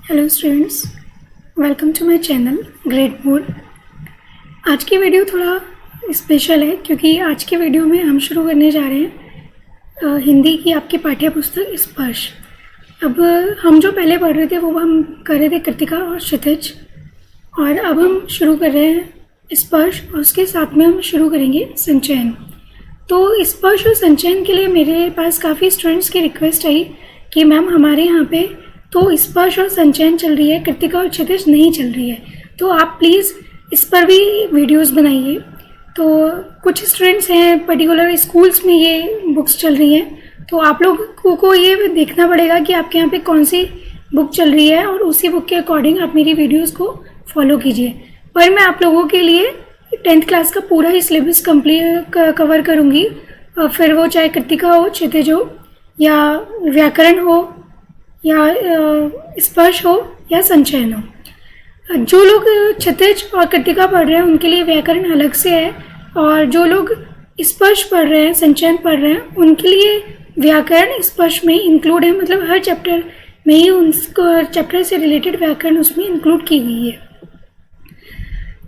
Hello students, welcome to my channel grade board. आज की video थोड़ा स्पेशल है क्योंकि आज की वीडियो में हम शुरू करने जा रहे हैं हिंदी की आपकी पाठ्य पुस्तक स्पर्श। अब हम जो पहले पढ़ रहे थे वो हम कर रहे थे कृतिका और क्षितिज, और अब हम शुरू कर रहे हैं स्पर्श और उसके साथ में हम शुरू करेंगे संचयन। तो स्पर्श और संचयन के लिए मेरे पास काफ़ी स्टूडेंट्स की रिक्वेस्ट आई कि मैम हमारे यहाँ पे तो स्पर्श और संचयन चल रही है, कृतिका और क्षितिज नहीं चल रही है, तो आप प्लीज़ इस पर भी वीडियोस बनाइए। तो कुछ स्टूडेंट्स हैं पर्टिकुलर स्कूल्स में ये बुक्स चल रही हैं, तो आप लोगों को ये देखना पड़ेगा कि आपके यहाँ पे कौन सी बुक चल रही है और उसी बुक के अकॉर्डिंग आप मेरी वीडियोस को फॉलो कीजिए। पर मैं आप लोगों के लिए 10th क्लास का पूरा ही सिलेबस कवर करूँगी, फिर वो चाहे कृतिका हो, क्षितिज हो, या व्याकरण हो, या स्पर्श हो, या संचयन हो। जो लोग क्षितिज और कृतिका पढ़ रहे हैं उनके लिए व्याकरण अलग से है, और जो लोग स्पर्श पढ़ रहे हैं, संचयन पढ़ रहे हैं, उनके लिए व्याकरण स्पर्श में इंक्लूड है। मतलब हर चैप्टर में ही उनको चैप्टर से रिलेटेड व्याकरण उसमें इंक्लूड की गई है।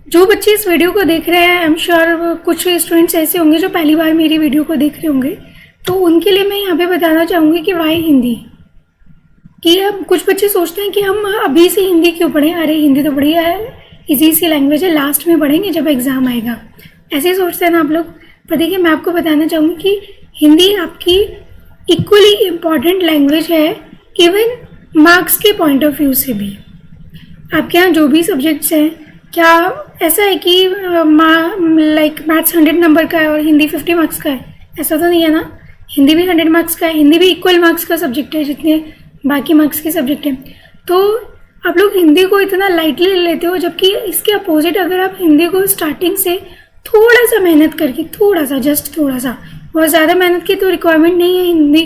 जो बच्चे इस वीडियो को देख रहे हैं, आई एम श्योर कुछ स्टूडेंट्स ऐसे होंगे जो पहली बार मेरी वीडियो को देख रहे होंगे, तो उनके लिए मैं यहाँ पे बताना चाहूँगी कि वाई हिंदी। कि अब कुछ बच्चे सोचते हैं कि हम अभी से हिंदी क्यों पढ़ें, अरे हिंदी तो बढ़िया है, इजी सी लैंग्वेज है, लास्ट में पढ़ेंगे जब एग्ज़ाम आएगा, ऐसे सोचते हैं ना आप लोग। पर देखिए, मैं आपको बताना चाहूँगी कि हिंदी आपकी इक्वली इम्पॉर्टेंट लैंग्वेज है, इवन मार्क्स के पॉइंट ऑफ व्यू से भी। आपके यहाँ जो भी सब्जेक्ट्स हैं, क्या ऐसा है कि लाइक मैथ्स 100 नंबर का है और हिंदी 50 मार्क्स का है? ऐसा तो नहीं है ना। हिंदी भी 100 मार्क्स का है, हिंदी भी इक्वल मार्क्स का सब्जेक्ट है जितने बाकी मार्क्स के सब्जेक्ट हैं। तो आप लोग हिंदी को इतना लाइटली ले लेते हो, जबकि इसके अपोजिट अगर आप हिंदी को स्टार्टिंग से थोड़ा सा मेहनत करके, थोड़ा सा, जस्ट थोड़ा सा, बहुत ज़्यादा मेहनत की तो रिक्वायरमेंट नहीं है हिंदी,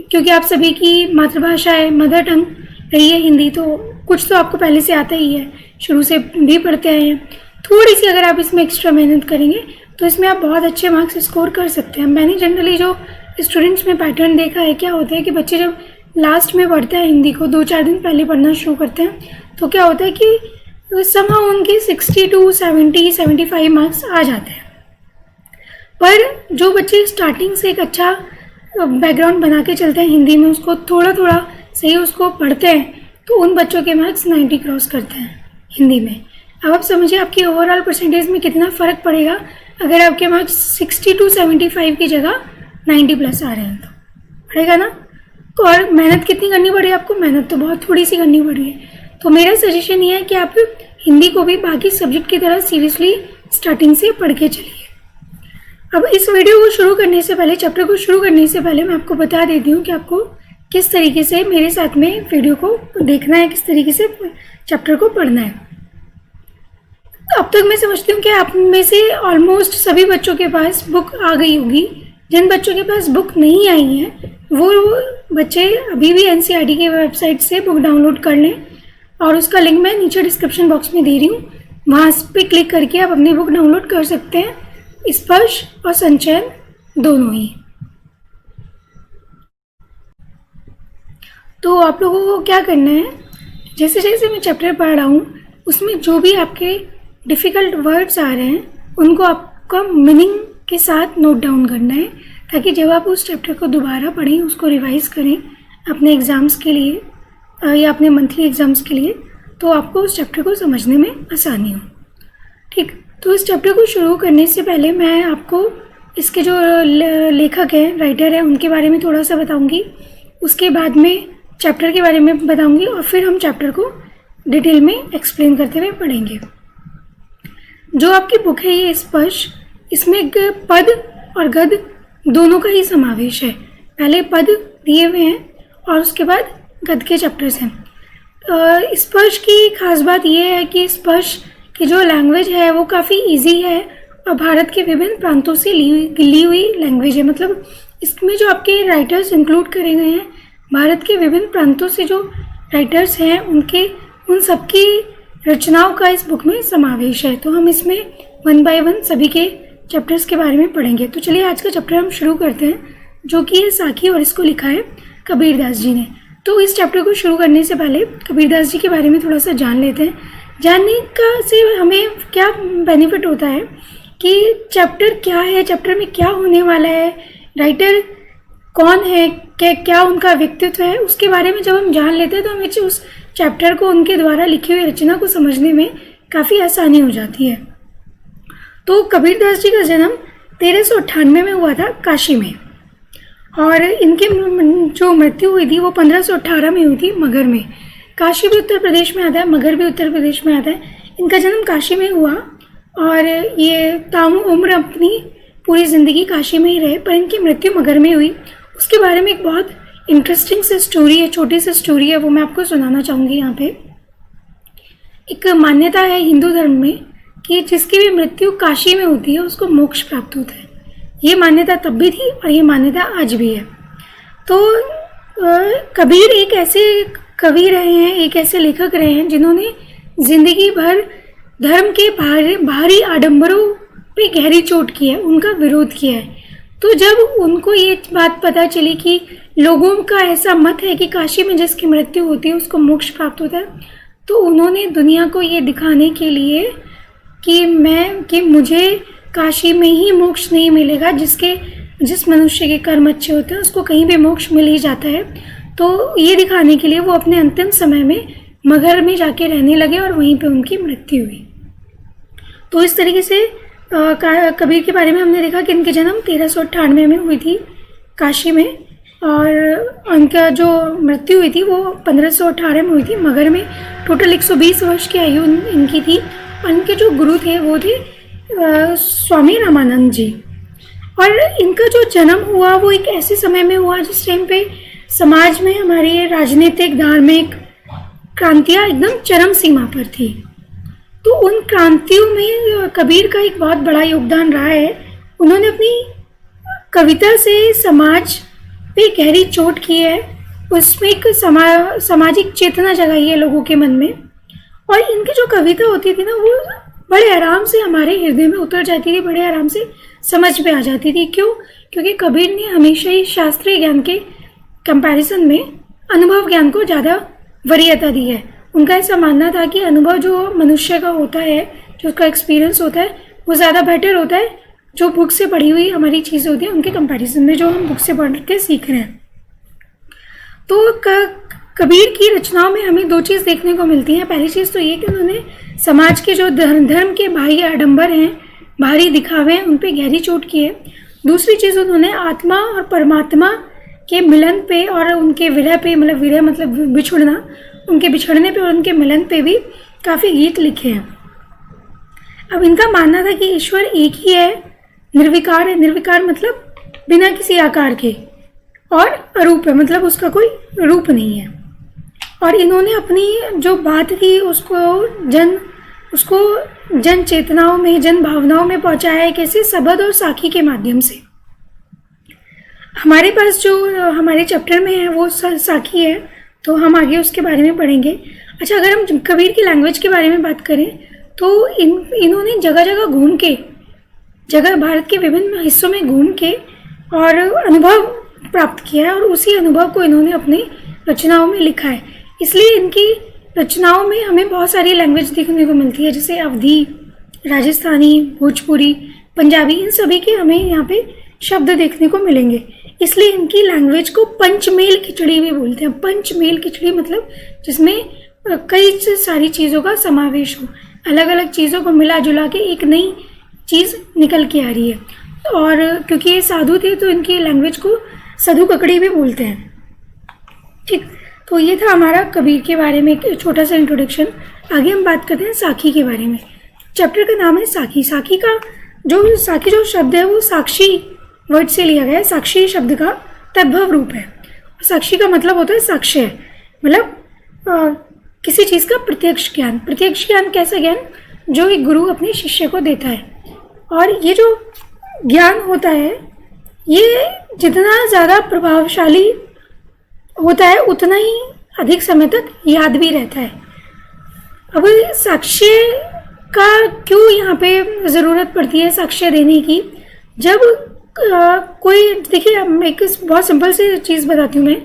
क्योंकि आप सभी की मातृभाषा है, मदर टंग रही है हिंदी, तो कुछ तो आपको पहले से आता ही है, शुरू से भी पढ़ते आए हैं। थोड़ी सी अगर आप इसमें एक्स्ट्रा मेहनत करेंगे तो इसमें आप बहुत अच्छे मार्क्स स्कोर कर सकते हैं। मैंने जनरली जो स्टूडेंट्स में पैटर्न देखा है, क्या होता है कि बच्चे जब लास्ट में पढ़ते हैं हिंदी को, 2-4 दिन पहले पढ़ना शुरू करते हैं, तो क्या होता है कि समहाउ उनके 62, 70, 75 मार्क्स आ जाते हैं। पर जो बच्चे स्टार्टिंग से एक अच्छा बैकग्राउंड बना के चलते हैं हिंदी में, उसको थोड़ा थोड़ा सही उसको पढ़ते हैं, तो उन बच्चों के मार्क्स 90 क्रॉस करते हैं हिंदी में। अब आप समझिए आपकी ओवरऑल परसेंटेज में कितना फ़र्क पड़ेगा अगर आपके मार्क्स 60 to 75 की जगह 90 प्लस आ रहे हैं, तो पड़ेगा ना। और मेहनत कितनी करनी पड़ी आपको? मेहनत तो बहुत थोड़ी सी करनी पड़ी है। तो मेरा सजेशन ये है कि आप हिंदी को भी बाकी सब्जेक्ट की तरह सीरियसली स्टार्टिंग से पढ़ के चलिए। अब इस वीडियो को शुरू करने से पहले, चैप्टर को शुरू करने से पहले मैं आपको बता देती हूँ कि आपको किस तरीके से मेरे साथ में वीडियो को देखना है, किस तरीके से चैप्टर को पढ़ना है। अब तक मैं समझती हूँ कि आप में से ऑलमोस्ट सभी बच्चों के पास बुक आ गई होगी। जिन बच्चों के पास बुक नहीं आई है वो बच्चे अभी भी NCERT की वेबसाइट से बुक डाउनलोड कर लें, और उसका लिंक मैं नीचे डिस्क्रिप्शन बॉक्स में दे रही हूँ, वहाँ पे क्लिक करके आप अपनी बुक डाउनलोड कर सकते हैं, स्पर्श और संचयन दोनों ही। तो आप लोगों को क्या करना है, जैसे जैसे मैं चैप्टर पढ़ रहा हूँ उसमें जो भी आपके डिफ़िकल्ट वर्ड्स आ रहे हैं उनको आपका मीनिंग के साथ नोट डाउन करना है, ताकि जब आप उस चैप्टर को दोबारा पढ़ें, उसको रिवाइज़ करें अपने एग्ज़ाम्स के लिए या अपने मंथली एग्ज़ाम्स के लिए, तो आपको उस चैप्टर को समझने में आसानी हो। ठीक, तो इस चैप्टर को शुरू करने से पहले मैं आपको इसके जो लेखक हैं, राइटर हैं, उनके बारे में थोड़ा सा बताऊंगी, उसके बाद में चैप्टर के बारे में बताऊंगी, और फिर हम चैप्टर को डिटेल में एक्सप्लेन करते हुए पढ़ेंगे। जो आपकी बुक है ये स्पर्श, इसमें पद और गद दोनों का ही समावेश है। पहले पद दिए हुए हैं और उसके बाद गद के चैप्टर्स हैं। स्पर्श की खास बात यह है कि स्पर्श की जो लैंग्वेज है वो काफ़ी इजी है और भारत के विभिन्न प्रांतों से ली हुई लैंग्वेज है। मतलब इसमें जो आपके राइटर्स इंक्लूड करे गए हैं, भारत के विभिन्न प्रांतों से जो राइटर्स हैं उन सबकी रचनाओं का इस बुक में समावेश है। तो हम इसमें 1 by 1 सभी के चैप्टर्स के बारे में पढ़ेंगे। तो चलिए आज का चैप्टर हम शुरू करते हैं, जो कि है साखी, और इसको लिखा है कबीर दास जी ने। तो इस चैप्टर को शुरू करने से पहले कबीरदास जी के बारे में थोड़ा सा जान लेते हैं। जानने का से हमें क्या बेनिफिट होता है कि चैप्टर क्या है, चैप्टर में क्या होने वाला है, राइटर कौन है, क्या उनका व्यक्तित्व है, उसके बारे में जब हम जान लेते हैं तो हमें उस चैप्टर को उनके द्वारा लिखी हुई रचना को समझने में काफ़ी आसानी हो जाती है। तो कबीरदास जी का जन्म 1398 में हुआ था काशी में, और इनकी जो मृत्यु हुई थी वो 1518 में हुई थी मगध में। काशी भी उत्तर प्रदेश में आता है, मगध भी उत्तर प्रदेश में आता है। इनका जन्म काशी में हुआ और ये ताम उम्र अपनी पूरी ज़िंदगी काशी में ही रहे, पर इनकी मृत्यु मगध में हुई। उसके बारे में एक बहुत इंटरेस्टिंग सी स्टोरी है, छोटी सी स्टोरी है, वो मैं आपको सुनाना चाहूँगी। यहाँ पे एक मान्यता है हिंदू धर्म में कि जिसकी भी मृत्यु काशी में होती है उसको मोक्ष प्राप्त होता है। ये मान्यता तब भी थी और ये मान्यता आज भी है। तो कबीर एक ऐसे कवि रहे हैं, एक ऐसे लेखक रहे हैं जिन्होंने जिंदगी भर धर्म के बाहरी आडंबरों पे गहरी चोट की है, उनका विरोध किया है। तो जब उनको ये बात पता चली कि लोगों का ऐसा मत है कि काशी में जिसकी मृत्यु होती है उसको मोक्ष प्राप्त होता है, तो उन्होंने दुनिया को ये दिखाने के लिए कि मुझे काशी में ही मोक्ष नहीं मिलेगा, जिस मनुष्य के कर्म अच्छे होते हैं उसको कहीं भी मोक्ष मिल ही जाता है। तो ये दिखाने के लिए वो अपने अंतिम समय में मगध में जाके रहने लगे और वहीं पे उनकी मृत्यु हुई। तो इस तरीके से कबीर के बारे में हमने देखा कि इनके जन्म 1398 में हुई थी काशी में, और उनका जो मृत्यु हुई थी वो 1518 में हुई थी मगध में। टोटल 120 वर्ष की आयु इनकी थी, और इनके जो गुरु थे वो थे स्वामी रामानंद जी। और इनका जो जन्म हुआ वो एक ऐसे समय में हुआ जिस टाइम पे समाज में हमारी राजनीतिक धार्मिक क्रांतियाँ एकदम चरम सीमा पर थी। तो उन क्रांतियों में कबीर का एक बहुत बड़ा योगदान रहा है। उन्होंने अपनी कविता से समाज पे गहरी चोट की है, उसमें एक सामाजिक चेतना जगाई है लोगों के मन में। और इनकी जो कविता होती थी ना वो बड़े आराम से हमारे हृदय में उतर जाती थी, बड़े आराम से समझ में आ जाती थी। क्यों? क्योंकि कबीर ने हमेशा ही शास्त्रीय ज्ञान के कंपैरिजन में अनुभव ज्ञान को ज़्यादा वरीयता दी है। उनका ऐसा मानना था कि अनुभव जो मनुष्य का होता है, जो उसका एक्सपीरियंस होता है, वो ज़्यादा बेटर होता है जो बुक से पढ़ी हुई हमारी चीज़ें होती हैं उनके कंपैरिजन में, जो हम बुक से पढ़ के सीख रहे हैं। तो कबीर की रचनाओं में हमें दो चीज़ देखने को मिलती हैं। पहली चीज़ तो ये कि उन्होंने समाज के जो धर्म के बाह्य आडंबर हैं, बाहरी दिखावे हैं, उन पे गहरी चोट की है। दूसरी चीज़ उन्होंने आत्मा और परमात्मा के मिलन पे और उनके विरह पे, मतलब विरह मतलब बिछुड़ना, उनके बिछड़ने पे और उनके मिलन पे भी काफ़ी गीत लिखे हैं। अब इनका मानना था कि ईश्वर एक ही है, निर्विकार है। निर्विकार मतलब बिना किसी आकार के, और अरूप है मतलब उसका कोई रूप नहीं है। और इन्होंने अपनी जो बात थी उसको जन चेतनाओं में, जन भावनाओं में पहुंचाया है, कैसे शब्द और साखी के माध्यम से। हमारे पास जो हमारे चैप्टर में है वो साखी है, तो हम आगे उसके बारे में पढ़ेंगे। अच्छा, अगर हम कबीर की लैंग्वेज के बारे में बात करें तो इन्होंने जगह जगह घूम के, भारत के विभिन्न हिस्सों में घूम के और अनुभव प्राप्त किया है, और उसी अनुभव को इन्होंने अपनी रचनाओं में लिखा है। इसलिए इनकी रचनाओं में हमें बहुत सारी लैंग्वेज देखने को मिलती है, जैसे अवधी, राजस्थानी, भोजपुरी, पंजाबी, इन सभी के हमें यहाँ पे शब्द देखने को मिलेंगे। इसलिए इनकी लैंग्वेज को पंचमेल खिचड़ी भी बोलते हैं। पंचमेल खिचड़ी मतलब जिसमें कई सारी चीज़ों का समावेश हो, अलग अलग चीज़ों को मिला जुला के एक नई चीज़ निकल के आ रही है। और क्योंकि ये साधु थे तो इनकी लैंग्वेज को साधु ककड़ी भी बोलते हैं। ठीक, तो ये था हमारा कबीर के बारे में एक छोटा सा इंट्रोडक्शन। आगे हम बात करते हैं साखी के बारे में। चैप्टर का नाम है साखी। साखी जो शब्द है वो साक्षी वर्ड से लिया गया है। साक्षी शब्द का तद्भव रूप है। साक्षी का मतलब होता है साक्ष्य, मतलब किसी चीज़ का प्रत्यक्ष ज्ञान। प्रत्यक्ष ज्ञान कैसा ज्ञान? जो एक गुरु अपने शिष्य को देता है। और ये जो ज्ञान होता है ये जितना ज़्यादा प्रभावशाली होता है उतना ही अधिक समय तक याद भी रहता है। अब साक्ष्य का क्यों यहाँ पे ज़रूरत पड़ती है साक्ष्य देने की? जब कोई, देखिए मैं एक बहुत सिंपल सी चीज़ बताती हूँ मैं,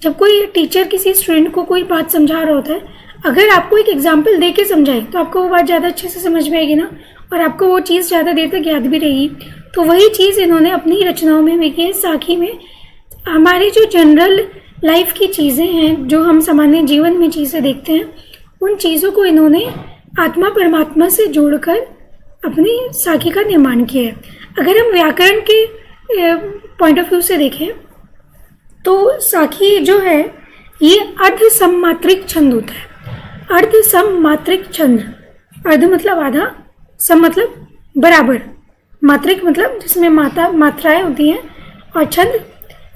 जब कोई टीचर किसी स्टूडेंट को कोई बात समझा रहा होता है, अगर आपको एक एग्जाम्पल दे के समझाए तो आपको वो बात ज़्यादा अच्छे से समझ में आएगी ना, और आपको वो चीज़ ज़्यादा देर तक याद भी रहेगी। तो वही चीज़ इन्होंने अपनी रचनाओं में भी की है। साखी में हमारी जो जनरल लाइफ की चीज़ें हैं, जो हम सामान्य जीवन में चीज़ें देखते हैं, उन चीज़ों को इन्होंने आत्मा परमात्मा से जोड़कर अपनी साखी का निर्माण किया है। अगर हम व्याकरण के पॉइंट ऑफ व्यू से देखें तो साखी जो है ये अर्ध सममात्रिक छंद होता है। अर्ध सममात्रिक छंद, अर्ध मतलब आधा, सम मतलब बराबर, मात्रिक मतलब जिसमें मात्राएं होती हैं, और छंद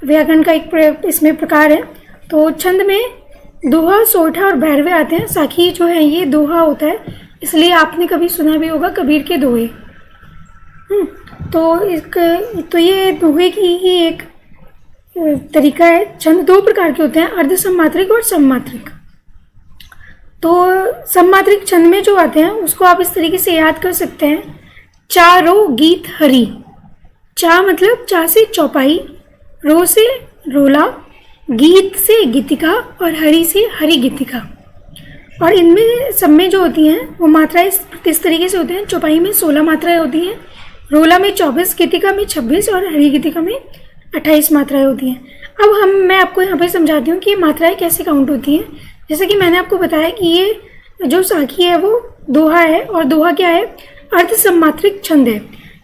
व्याकरण का एक इसमें प्रकार है। तो छंद में दोहा, सोठा और भैरवे आते हैं। साखी जो है ये दोहा होता है, इसलिए आपने कभी सुना भी होगा कबीर के दोहे। तो ये दोहे की ही एक तरीका है। छंद दो प्रकार के होते हैं, अर्ध सममात्रिक और सममात्रिक। तो सममात्रिक छंद में जो आते हैं उसको आप इस तरीके से याद कर सकते हैं, चा रो गीत हरी। चा मतलब चा से चौपाई, रो से रोला, गीत से गीतिका और हरी से हरी गीतिका। और इनमें सब में जो होती हैं वो मात्राएं किस तरीके से होते हैं, चौपाई में 16 मात्राएं होती हैं, रोला में 24, गीतिका में 26 और हरी गीतिका में 28 मात्राएं होती हैं। अब मैं आपको यहाँ पे समझाती हूँ कि ये मात्राएं कैसे काउंट होती हैं। जैसे कि मैंने आपको बताया कि ये जो साखी है वो दोहा है, और दोहा क्या है, अर्ध सममात्रिक छंद है।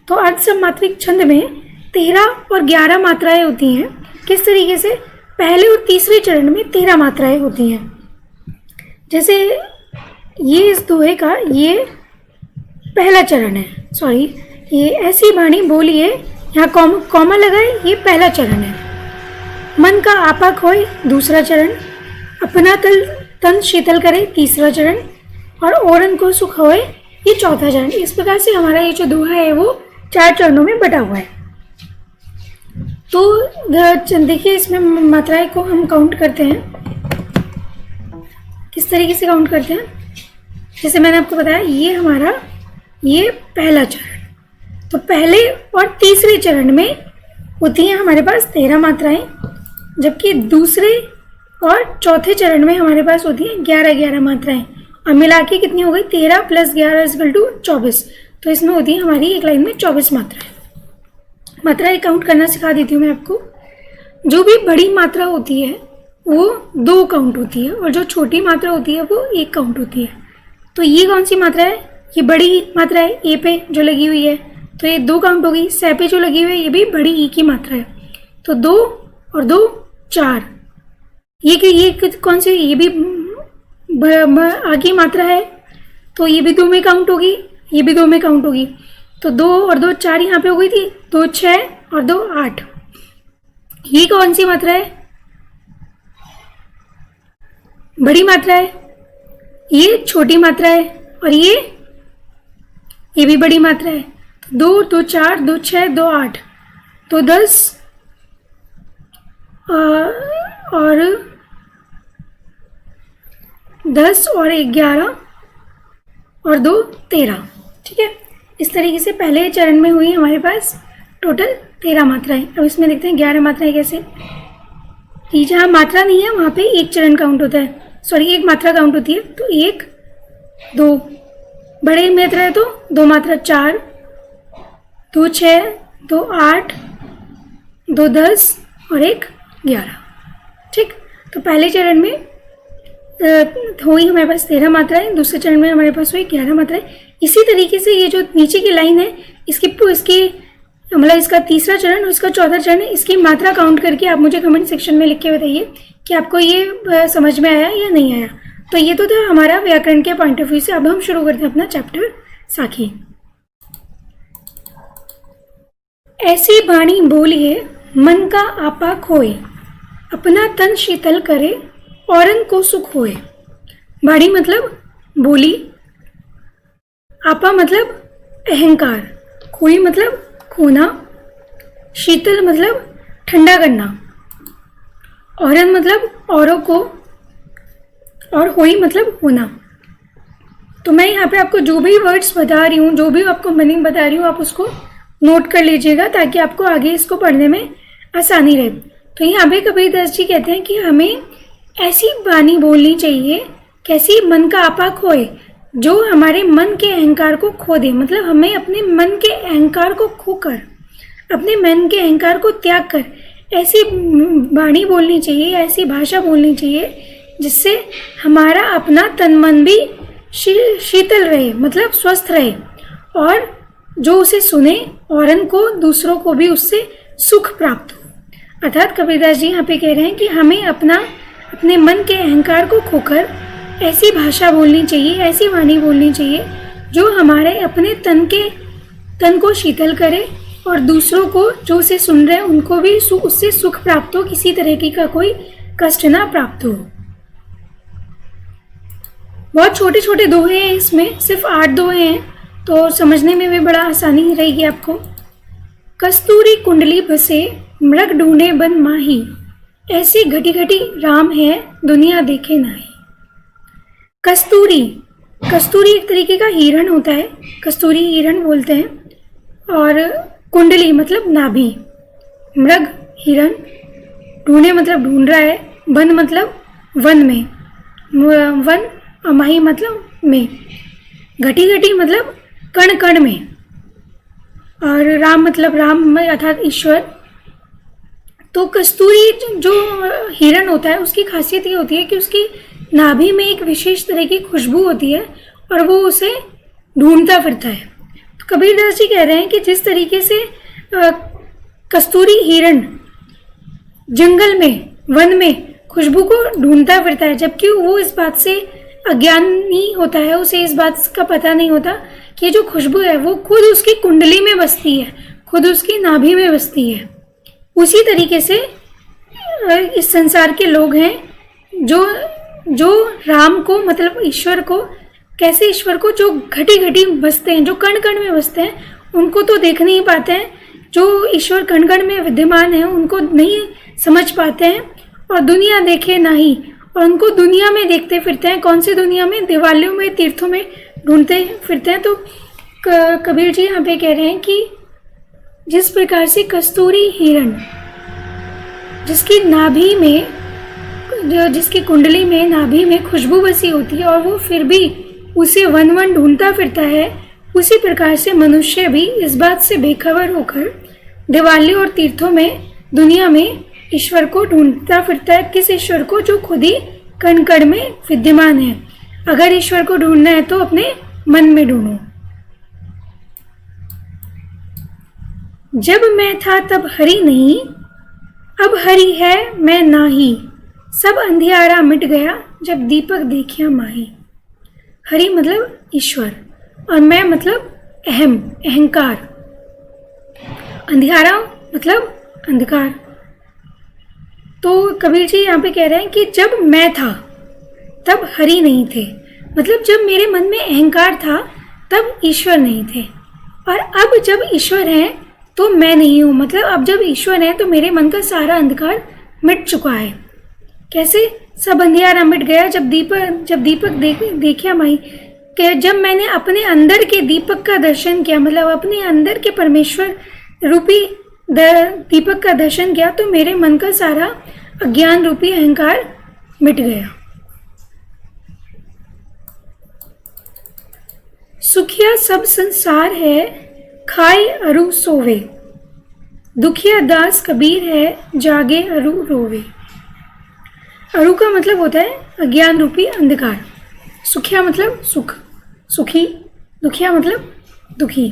तो अर्ध सममात्रिक छंद में 13 और 11 मात्राएं होती हैं। किस तरीके से, पहले और तीसरे चरण में 13 मात्राएं होती हैं। जैसे ये इस दोहे का ये पहला चरण है, सॉरी ये ऐसी वाणी बोलिए, यहाँ कॉमा लगाए, ये पहला चरण है। मन का आपा खोए दूसरा चरण, अपना तन शीतल करे तीसरा चरण, और औरन को सुख होए ये चौथा चरण। इस प्रकार से हमारा ये जो दोहा है वो 4 चरणों में बटा हुआ है। तो देखिए इसमें मात्राएं को हम काउंट करते हैं, किस तरीके से काउंट करते हैं। जैसे मैंने आपको बताया ये हमारा ये पहला चरण, तो पहले और तीसरे चरण में होती हैं हमारे पास 13 मात्राएं, जबकि दूसरे और चौथे चरण में हमारे पास होती हैं 11 मात्राएं, और मिला के कितनी हो गई, 13 + 11 = 24। तो इसमें होती है हमारी एक लाइन में 24 मात्राएं। मात्राएं काउंट करना सिखा देती हूँ मैं आपको। जो भी बड़ी मात्रा होती है वो 2 काउंट होती है, और जो छोटी मात्रा होती है वो 1 काउंट होती है। तो ये कौन सी मात्रा है, ये बड़ी मात्रा है, ए पे जो लगी हुई है, तो ये 2 काउंट होगी। से पे जो लगी हुई है ये भी बड़ी ई की मात्रा है, तो 2 और 2 4। ये कौन सी, ये भी आगे मात्रा है, तो ये भी 2 में काउंट होगी, ये भी 2 में काउंट होगी। तो 2 और 2 4 यहाँ पे हो गई थी, 2 6 और 2 8। ये कौन सी मात्रा है, बड़ी मात्रा है, ये छोटी मात्रा है, और ये भी बड़ी मात्रा है। 2 2 4 2 6 2 8, तो 10 और 10 और 11 और 2 13। ठीक है, इस तरीके से पहले चरण में हुई हमारे पास टोटल 13 मात्राएं। अब इसमें देखते हैं 11 मात्राएं कैसे। कि जहाँ मात्रा नहीं है वहाँ पे 1 चरण काउंट होता है, सॉरी 1 मात्रा काउंट होती है। तो 1 2, बड़े मात्रा है तो 2 मात्रा 4, 2 6 2 8 2 10 और 1 11। ठीक, तो पहले चरण में हुई हमारे पास 13 मात्राएं, दूसरे चरण में हमारे पास हुई 11 मात्राएं। इसी तरीके से ये जो नीचे की लाइन है इसकी मतलब इसका तीसरा चरण और इसका चौथा चरण है, इसकी मात्रा काउंट करके आप मुझे कमेंट सेक्शन में लिख के बताइए कि आपको ये समझ में आया या नहीं आया। तो ये तो था हमारा व्याकरण के पॉइंट ऑफ व्यू से। अब हम शुरू करते हैं अपना चैप्टर साखी। ऐसी वाणी बोलिए मन का आपा खोए, अपना तन शीतल करे औरन को सुख होए। वाणी मतलब बोली, आपा मतलब अहंकार, खोई मतलब खोना, शीतल मतलब ठंडा करना, औरन मतलब औरों को, और होई मतलब होना। तो मैं यहाँ पे आपको जो भी वर्ड्स बता रही हूँ, जो भी आपको मीनिंग बता रही हूँ, आप उसको नोट कर लीजिएगा ताकि आपको आगे इसको पढ़ने में आसानी रहे। तो यहाँ पे कबीरदास जी कहते हैं कि हमें ऐसी वाणी बोलनी चाहिए, कैसी मन का आपा खोए, जो हमारे मन के अहंकार को खो दे। मतलब हमें अपने मन के अहंकार को खोकर, अपने मन के अहंकार को त्याग कर ऐसी वाणी बोलनी चाहिए, ऐसी भाषा बोलनी चाहिए जिससे हमारा अपना तन मन भी शीतल रहे, मतलब स्वस्थ रहे, और जो उसे सुने औरन को, दूसरों को भी उससे सुख प्राप्त हो। अर्थात कबीरदास जी यहाँ पे कह रहे हैं कि हमें अपने मन के अहंकार को खोकर ऐसी भाषा बोलनी चाहिए, ऐसी वाणी बोलनी चाहिए जो हमारे अपने तन को शीतल करे, और दूसरों को, जो उसे सुन रहे हैं, उनको भी उससे सुख प्राप्त हो, किसी तरह का कोई कष्ट ना प्राप्त हो। बहुत छोटे छोटे दोहे हैं इसमें, सिर्फ 8 दोहे हैं, तो समझने में भी बड़ा आसानी रहेगी आपको। कस्तूरी कुंडली बसे मृग ढूंढे बन माही, ऐसी घटी घटी राम है दुनिया देखे नाही। कस्तूरी एक तरीके का हिरण होता है, कस्तूरी हिरण बोलते हैं, और कुंडली मतलब नाभि, मृग हिरण, ढूंढे मतलब ढूंढ रहा है, बन मतलब वन में, वन, और माही मतलब में, घटी घटी मतलब कण कण में, और राम मतलब राम अर्थात ईश्वर। तो कस्तूरी जो हिरण होता है उसकी खासियत ये होती है कि उसकी नाभि में एक विशेष तरह की खुशबू होती है और वो उसे ढूंढता फिरता है। तो कबीरदास जी कह रहे हैं कि जिस तरीके से कस्तूरी हिरण जंगल में, वन में खुशबू को ढूंढता फिरता है, जबकि वो इस बात से अज्ञानी होता है, उसे इस बात का पता नहीं होता कि जो खुशबू है वो खुद उसकी कुंडली में बसती है, खुद उसकी नाभि में बसती है। उसी तरीके से इस संसार के लोग हैं जो राम को, मतलब ईश्वर को, कैसे ईश्वर को जो घटी घटी बसते हैं, जो कण कण में बसते हैं, उनको तो देख नहीं पाते हैं, जो ईश्वर कण कण में विद्यमान है उनको नहीं समझ पाते हैं, और दुनिया देखे नहीं, और उनको दुनिया में देखते फिरते हैं। कौन सी दुनिया में? देवालयों में, तीर्थों में ढूंढते फिरते हैं। तो कबीर जी यहाँ पे कह रहे हैं कि जिस प्रकार से कस्तूरी हिरण, जिसकी नाभि में, जिसकी कुंडली में, नाभि में खुशबू बसी होती है, और वो फिर भी उसे वन वन ढूंढता फिरता है, उसी प्रकार से मनुष्य भी इस बात से बेखबर होकर देवालयों और तीर्थों में, दुनिया में ईश्वर को ढूंढता फिरता है। किस ईश्वर को? जो खुद ही कण कण में विद्यमान है। अगर ईश्वर को ढूंढना है तो अपने मन में ढूंढो। जब मैं था तब हरि नहीं, अब हरि है मैं नाही, सब अंधियारा मिट गया जब दीपक देखिया माही। हरि मतलब ईश्वर, और मैं मतलब अहंकार, अंधियारा मतलब अंधकार। तो कबीर जी यहाँ पे कह रहे हैं कि जब मैं था तब हरि नहीं थे, मतलब जब मेरे मन में अहंकार था तब ईश्वर नहीं थे, और अब जब ईश्वर हैं तो मैं नहीं हूँ। मतलब अब जब ईश्वर है तो मेरे मन का सारा अंधकार मिट चुका है। कैसे? सब अंधियारा मिट गया जब दीपक देखिया माई, कि जब मैंने अपने अंदर के दीपक का दर्शन किया, मतलब अपने अंदर के परमेश्वर रूपी दीपक का दर्शन किया, तो मेरे मन का सारा अज्ञान रूपी अहंकार मिट गया। सुखिया सब संसार है, खाए अरु सोवे, दुखिया दास कबीर है, जागे अरु रोवे। अरु का मतलब होता है अज्ञान रूपी अंधकार। सुखिया मतलब सुख, सुखी, दुखिया मतलब दुखी,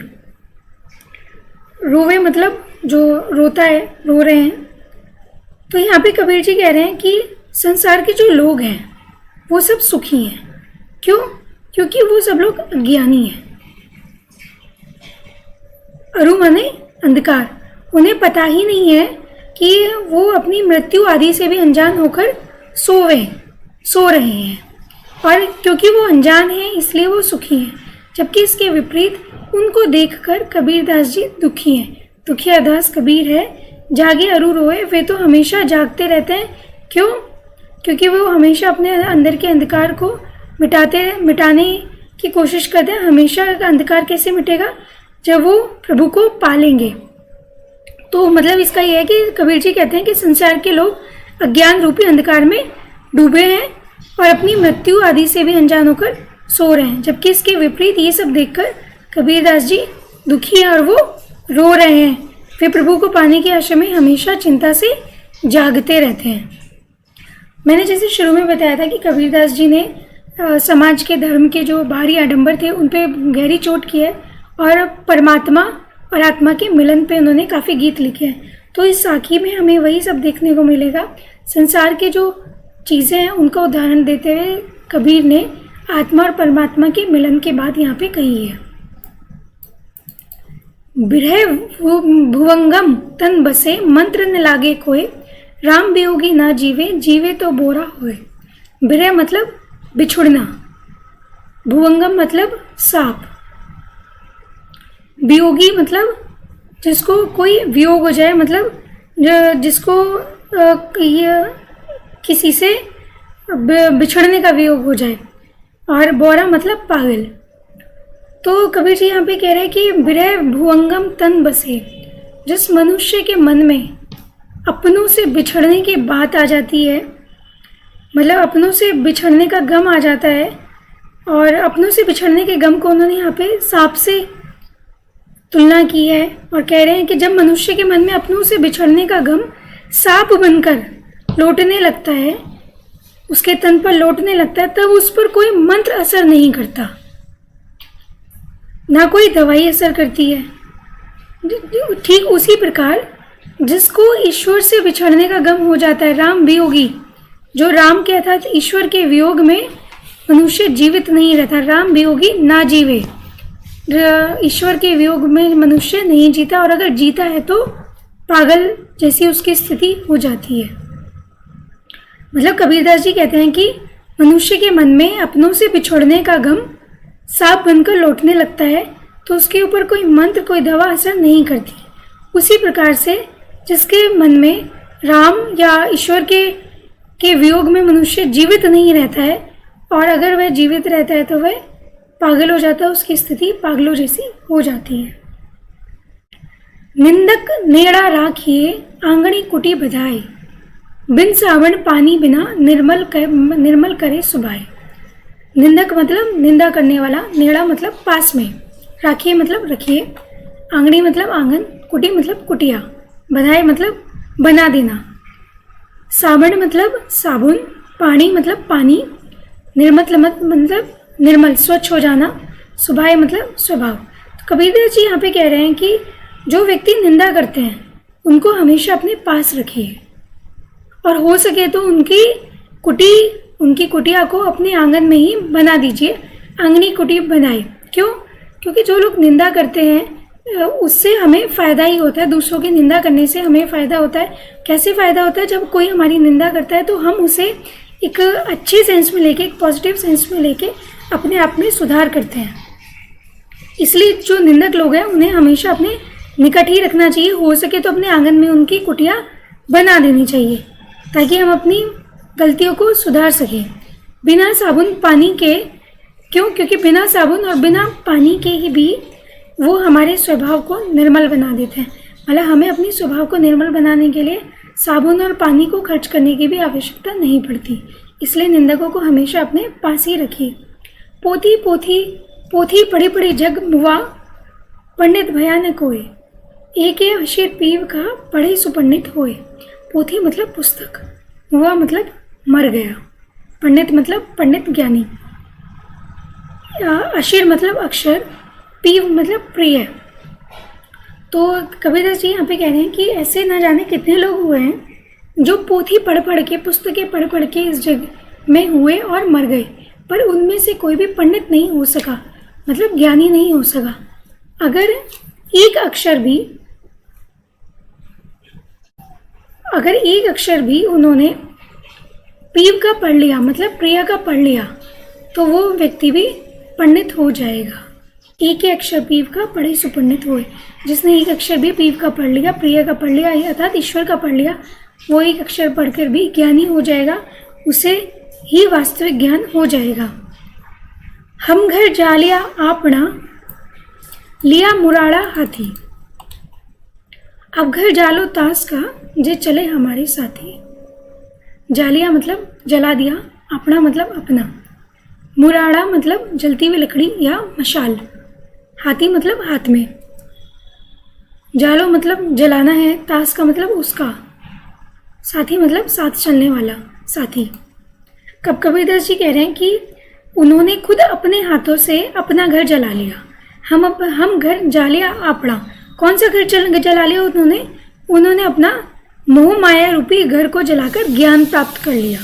रोवे मतलब जो रोता है, रो रहे हैं। तो यहाँ पे कबीर जी कह रहे हैं कि संसार के जो लोग हैं वो सब सुखी हैं। क्यों? क्योंकि वो सब लोग अज्ञानी हैं। अरु माने अंधकार, उन्हें पता ही नहीं है कि वो अपनी मृत्यु आदि से भी अनजान होकर सो रहे हैं, और क्योंकि वो अनजान हैं इसलिए वो सुखी हैं। जबकि इसके विपरीत उनको देखकर कबीरदास जी दुखी हैं। दुखिया दास कबीर है, जागे अरु रोए, वे तो हमेशा जागते रहते हैं। क्यों? क्योंकि वो हमेशा अपने अंदर के अंधकार को मिटाने की कोशिश करते हैं। हमेशा अंधकार कैसे मिटेगा? जब वो प्रभु को पालेंगे। तो मतलब इसका ये है कि कबीर जी कहते हैं कि संसार के लोग अज्ञान रूपी अंधकार में डूबे हैं और अपनी मृत्यु आदि से भी अनजान होकर सो रहे हैं, जबकि इसके विपरीत ये सब देखकर कबीरदास जी दुखी हैं और वो रो रहे हैं। वे प्रभु को पाने की आशा में हमेशा चिंता से जागते रहते हैं। मैंने जैसे शुरू में बताया था कि कबीरदास जी ने समाज के धर्म के जो बाहरी आडंबर थे उन पे गहरी चोट की है और परमात्मा और आत्मा के मिलन पे उन्होंने काफ़ी गीत लिखे हैं। तो इस साखी में हमें वही सब देखने को मिलेगा। संसार के जो चीज़ें हैं उनका उदाहरण देते हुए कबीर ने आत्मा और परमात्मा के मिलन के बाद यहाँ पे कही है। बिरह भुवंगम तन बसे मंत्र न लागे कोय, राम वियोगी ना जीवे जीवे तो बोरा होए। बिरह मतलब बिछुड़ना, भुवंगम मतलब सांप, वियोगी मतलब जिसको कोई वियोग हो जाए, मतलब जिसको ये किसी से बिछड़ने का वियोग हो जाए, और बोरा मतलब पागल। तो कबीर जी यहाँ पे कह रहे हैं कि बिरह भुवंगम तन बसे, जिस मनुष्य के मन में अपनों से बिछड़ने की बात आ जाती है, मतलब अपनों से बिछड़ने का गम आ जाता है, और अपनों से बिछड़ने के गम को उन्होंने यहाँ पे सांप से तुलना की है और कह रहे हैं कि जब मनुष्य के मन में अपनों से बिछड़ने का गम सांप बनकर लौटने लगता है, उसके तन पर लौटने लगता है, तब उस पर कोई मंत्र असर नहीं करता, ना कोई दवाई असर करती है। ठीक उसी प्रकार जिसको ईश्वर से बिछड़ने का गम हो जाता है, राम वियोगी, जो राम के अर्थात ईश्वर के वियोग में मनुष्य जीवित नहीं रहता, राम वियोगी ना जीवे, ईश्वर के वियोग में मनुष्य नहीं जीता, और अगर जीता है तो पागल जैसी उसकी स्थिति हो जाती है। मतलब कबीरदास जी कहते हैं कि मनुष्य के मन में अपनों से बिछोड़ने का गम सांप बनकर लौटने लगता है, तो उसके ऊपर कोई मंत्र कोई दवा असर नहीं करती। उसी प्रकार से जिसके मन में राम या ईश्वर के वियोग में मनुष्य जीवित नहीं रहता है, और अगर वह जीवित रहता है तो वह पागल हो जाता है, उसकी स्थिति पागलों जैसी हो जाती है। निंदक नेड़ा राखिए आंगणी कुटी बधाए, बिन सावन पानी बिना निर्मल करे सुभाए। निंदक मतलब निंदा करने वाला, नेड़ा मतलब पास में, राखिए मतलब रखिए, आंगणी मतलब आंगन, कुटी मतलब कुटिया, बधाए मतलब बना देना, साबण मतलब साबुन, पानी मतलब पानी, निर्मल मतलब निर्मल स्वच्छ हो जाना, सुभाए मतलब स्वभाव। तो कबीरदास जी यहाँ पे कह रहे हैं कि जो व्यक्ति निंदा करते हैं उनको हमेशा अपने पास रखिए, और हो सके तो उनकी कुटिया को अपने आंगन में ही बना दीजिए, आंगनी कुटी बनाए। क्यों? क्योंकि जो लोग निंदा करते हैं उससे हमें फ़ायदा ही होता है, दूसरों की निंदा करने से हमें फ़ायदा होता है। कैसे फ़ायदा होता है? जब कोई हमारी निंदा करता है तो हम उसे एक अच्छे सेंस में लेके, एक पॉजिटिव सेंस में लेके अपने आप में सुधार करते हैं। इसलिए जो निंदक लोग हैं उन्हें हमेशा अपने निकट ही रखना चाहिए, हो सके तो अपने आंगन में उनकी कुटिया बना देनी चाहिए ताकि हम अपनी गलतियों को सुधार सकें। बिना साबुन पानी के, क्यों? क्योंकि बिना साबुन और बिना पानी के ही भी वो हमारे स्वभाव को निर्मल बना देते हैं। मतलब हमें अपनी स्वभाव को निर्मल बनाने के लिए साबुन और पानी को खर्च करने की भी आवश्यकता नहीं पड़ती। इसलिए निंदकों को हमेशा अपने पास ही रखिए। पोथी पढ़ी पढ़ी जग मुआ, पंडित भयानक होए, एक अशीर पीव का पढ़े सुपंडित होए। पोथी मतलब पुस्तक, मुआ मतलब मर गया, पंडित मतलब पंडित ज्ञानी, अशीर मतलब अक्षर, पीव मतलब प्रिय। तो कबीरदास जी यहाँ पे कह रहे हैं कि ऐसे न जाने कितने लोग हुए हैं जो पोथी पढ़ पढ़ के, पुस्तकें पढ़ पढ़ के इस जग में हुए और मर गए, पर उनमें से कोई भी पंडित नहीं हो सका, मतलब ज्ञानी नहीं हो सका। अगर एक अक्षर भी उन्होंने पीव का पढ़ लिया, मतलब प्रिया का पढ़ लिया, तो वो व्यक्ति भी पंडित हो जाएगा। एक ही अक्षर पीव का पढ़े सुपंडित हुए। जिसने एक अक्षर भी पीव का पढ़ लिया, प्रिया का पढ़ लिया, अर्थात ईश्वर का पढ़ लिया, वो एक अक्षर पढ़कर भी ज्ञानी हो जाएगा, उसे ही वास्तविक ज्ञान हो जाएगा। हम घर जालिया आपना, लिया मुराड़ा हाथी। अब घर जालो तास का जे चले हमारे साथी। जालिया मतलब जला दिया, अपना मतलब अपना, मुराड़ा मतलब जलती हुई लकड़ी या मशाल, हाथी मतलब हाथ में। जालो मतलब जलाना है, तास का मतलब उसका, साथी मतलब साथ चलने वाला साथी। कबीरदास जी कह रहे हैं कि उन्होंने खुद अपने हाथों से अपना घर जला लिया। हम घर जालिया अपना। कौन सा घर जला लिया उन्होंने अपना मोह माया रूपी घर को जलाकर ज्ञान प्राप्त कर लिया।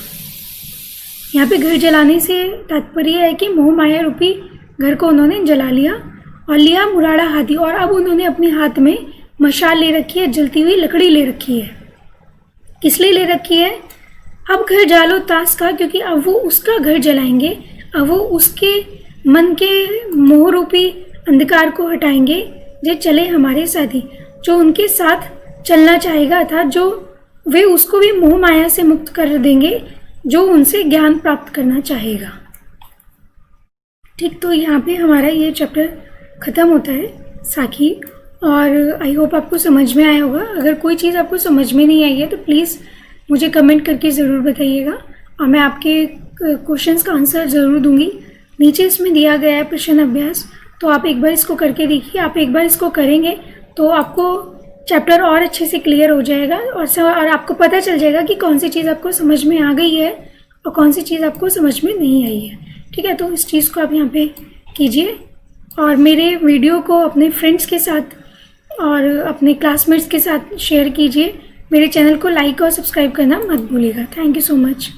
यहाँ पे घर जलाने से तात्पर्य है कि मोह माया रूपी घर को उन्होंने जला लिया और लिया मुराड़ा हाथी। और अब उन्होंने अपने हाथ में मशाल ले रखी है, जलती हुई लकड़ी ले रखी है। किस लिए ले रखी है? अब घर जालो तास का, क्योंकि अब वो उसका घर जलाएंगे। अब वो उसके मन के मोह रूपी अंधकार को हटाएंगे। जो चले हमारे साथी, जो उनके साथ चलना चाहेगा था, जो वे उसको भी मोह माया से मुक्त कर देंगे, जो उनसे ज्ञान प्राप्त करना चाहेगा। ठीक, तो यहाँ पे हमारा ये चैप्टर ख़त्म होता है साखी। और आई होप आपको समझ में आया होगा। अगर कोई चीज़ आपको समझ में नहीं आई है तो प्लीज़ मुझे कमेंट करके ज़रूर बताइएगा और मैं आपके क्वेश्चंस का आंसर ज़रूर दूंगी। नीचे इसमें दिया गया है प्रश्न अभ्यास, तो आप एक बार इसको करके देखिए। आप एक बार इसको करेंगे तो आपको चैप्टर और अच्छे से क्लियर हो जाएगा और आपको पता चल जाएगा कि कौन सी चीज़ आपको समझ में आ गई है और कौन सी चीज़ आपको समझ में नहीं आई है। ठीक है, तो इस चीज़ को आप यहाँ पे कीजिए और मेरे वीडियो को अपने फ्रेंड्स के साथ और अपने क्लासमेट्स के साथ शेयर कीजिए। मेरे चैनल को लाइक और सब्सक्राइब करना मत भूलिएगा। Thank you so much.